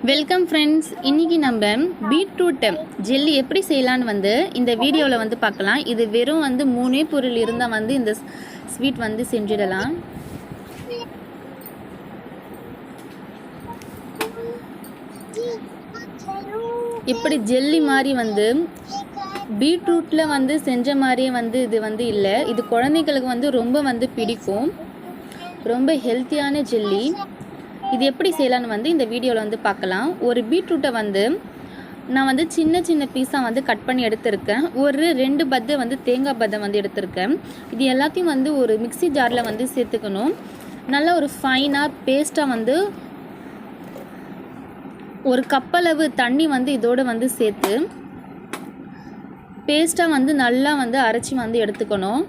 Welcome friends. இன்றைக்கி நம்ம beetroot jelly எப்படி செய்யலான்னு இந்த வீடியோவில் பார்க்கலாம். இது வெறும் 3 பொருள் இருந்தால் இந்த ஸ்வீட் செஞ்சிடலாம். இப்படி ஜெல்லி மாதிரி பீட்ரூட்டில் செஞ்ச மாதிரியே இது இல்லை. இது குழந்தைகளுக்கு ரொம்ப பிடிக்கும். ரொம்ப ஹெல்த்தியான ஜெல்லி. இது எப்படி செய்யலான்னு இந்த வீடியோவில் பார்க்கலாம். ஒரு பீட்ரூட்டை நான் சின்ன சின்ன பீஸாக கட் பண்ணி எடுத்திருக்கேன். ஒரு 2 பத்தை தேங்காய் பத்தை எடுத்திருக்கேன். இது எல்லாத்தையும் ஒரு மிக்ஸி ஜாரில் சேர்த்துக்கணும். நல்லா ஒரு ஃபைனாக பேஸ்ட்டாக ஒரு கப்பளவு தண்ணி இதோடு சேர்த்து பேஸ்ட்டாக நல்லா அரைச்சி எடுத்துக்கணும்.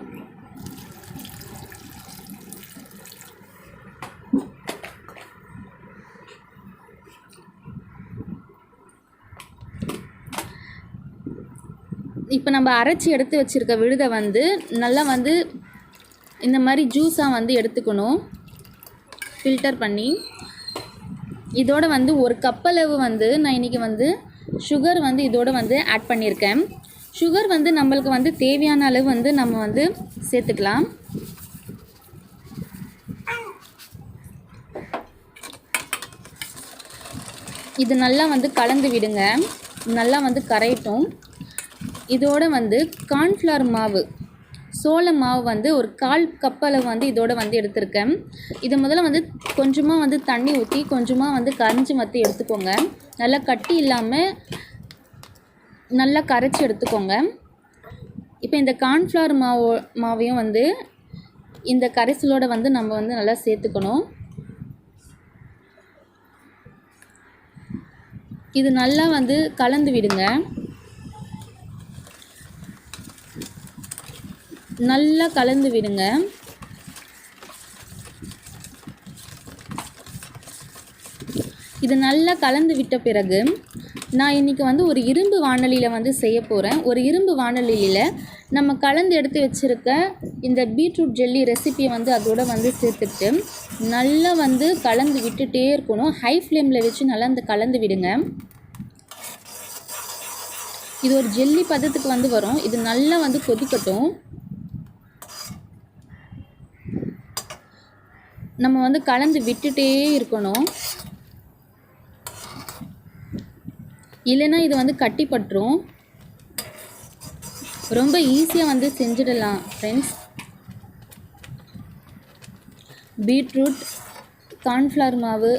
இப்போ நம்ம அரைச்சி எடுத்து வச்சுருக்க விழுதை நல்லா இந்த மாதிரி ஜூஸாக எடுத்துக்கணும். ஃபில்டர் பண்ணி இதோட ஒரு கப்பளவு நான் இன்றைக்கி சுகர் இதோட ஆட் பண்ணியிருக்கேன். சுகர் நம்மளுக்கு தேவையான அளவு நம்ம சேர்த்துக்கலாம். இது நல்லா கலந்து விடுங்க. நல்லா கரையட்டும். இதோட கார்ன்ஃப்ளவர் மாவு, சோள மாவு ஒரு 1/4 கப் அளவு இதோட எடுத்திருக்கேன். இது முதல்ல கொஞ்சமாக தண்ணி ஊற்றி கொஞ்சமாக கரைஞ்சி எடுத்துக்கோங்க. நல்லா கட்டி இல்லாமல் நல்லா கரைச்சி எடுத்துக்கோங்க. இப்போ இந்த கார்ன்ஃப்ளவர் மாவையும் இந்த கரைசலோட நம்ம நல்லா சேர்த்துக்கணும். இது நல்லா கலந்து விடுங்க. நல்லா கலந்து விடுங்க. இது நல்லா கலந்து விட்ட பிறகு நான் இன்றைக்கி ஒரு இரும்பு வாணலியில் செய்ய போகிறேன். ஒரு இரும்பு வாணலியில் நம்ம கலந்து எடுத்து வச்சுருக்க இந்த பீட்ரூட் ஜெல்லி ரெசிபியை அதோட சேர்த்துட்டு நல்லா கலந்து விட்டுட்டே இருக்கணும். ஹை ஃப்ளேமில் வச்சு நல்லா கலந்து விடுங்க. இது ஒரு ஜெல்லி பதத்துக்கு வரும். இது நல்லா கொதிக்கட்டும். நம்ம கலந்து விட்டுட்டே இருக்கணும். இல்லைன்னா இது கட்டி பட்டுரும். ரொம்ப ஈஸியாக செஞ்சிடலாம் ஃப்ரெண்ட்ஸ். பீட்ரூட், கார்ன்ஃப்ளவர் மாவு,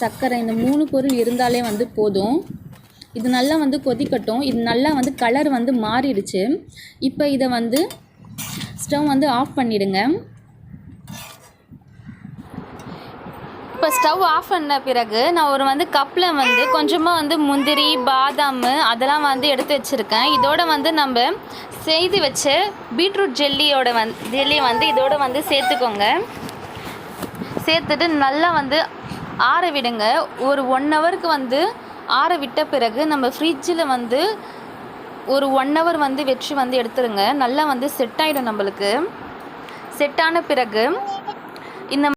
சர்க்கரை இந்த 3 பொருள் இருந்தாலே போதும். இது நல்லா கொதிக்கட்டும். இது நல்லா கலர் மாறிடுச்சு. இப்போ இதை ஸ்டவ் ஆஃப் பண்ணிடுங்க. இப்போ ஸ்டவ் ஆஃப் பண்ண பிறகு நான் ஒரு கப்பில் கொஞ்சமாக முந்திரி, பாதாம் அதெல்லாம் எடுத்து வச்சுருக்கேன். இதோட நம்ம செய்து வச்ச பீட்ரூட் ஜெல்லியோட ஜெல்லியை இதோட சேர்த்துக்கோங்க. சேர்த்துட்டு நல்லா ஆற விடுங்க. ஒரு 1 ஹவருக்கு ஆற விட்ட பிறகு நம்ம ஃப்ரிட்ஜில் ஒரு 1 ஹவர் வச்சு எடுத்துருங்க. நல்லா செட் ஆகிடும். நம்மளுக்கு செட் ஆன பிறகு இந்த